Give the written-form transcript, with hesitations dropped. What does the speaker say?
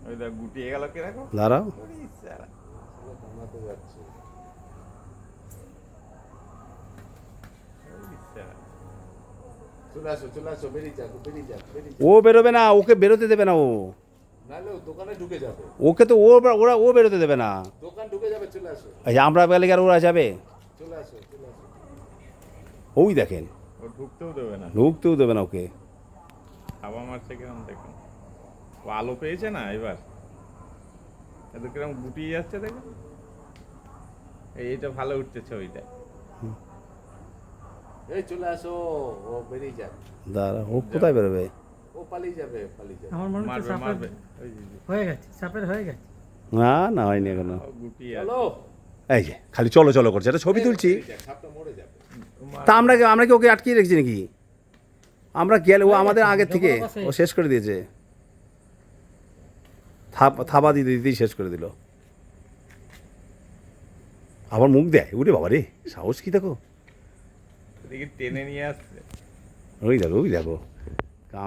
ওই দেখ গুটিয়ে গেল কে রাখো দাঁড়াও। কামড়াতে যাচ্ছে। চলে আসো, বেরিয়ে যাও, বেরিয়ে যাও, বেরিয়ে যাও। ও বেরোবে না, ওকে বেরোতে দেবে না ও। নাহলে ও দোকানে ঢুকে যাবে। ওকে তো ও বেরোতে দেবে না। দোকান ঢুকে যাবে, চলে আসো, এই আমরা গেলে কি আর ওরা যাবে? চলে আসো, চলে আসো। ওই দেখেন, ও ঢুকতেও দেবে না, ঢুকতেও দেবে না ওকে। হাওয়া মারছে কিরম দেখুন, ও আলো পেয়েছে না এবার, এত কিরম গুটিয়ে যাচ্ছে দেখুন। এইটা ভালো উঠছে ছবিটা। এই চলে আসো, ও বেরিয়ে যাক। দাঁড়া, ও কোথায় বেরোবে? ও পালিয়ে যাবে, পালিয়ে যাবে। আমার মনে হচ্ছে মারবে সাপের মারবে ওই যে, হয়ে গেছে, সাপের হয়ে গেছে। না না, হয়নি এখনো। ও গুটিয়ে চলো, এই যে খালি চলো চলো করছে, এটা ছবি তুলছি। বেরিয়ে যাক, সাপটা মরে যাবে। তা আমরা কি ওকে আটকিয়ে রেখেছি নাকি? আমরা গেলে ও আমাদের আগে থেকে ও শেষ করে দিয়েছে। থাবা দিতে দিতেই শেষ করে দিল। আবার মুখ দেয়, উঠে বাবা রে, সাহস কি দেখো। দেখি টেনে নিয়ে আসছে। ওই দেখো, ওই দেখো কাম।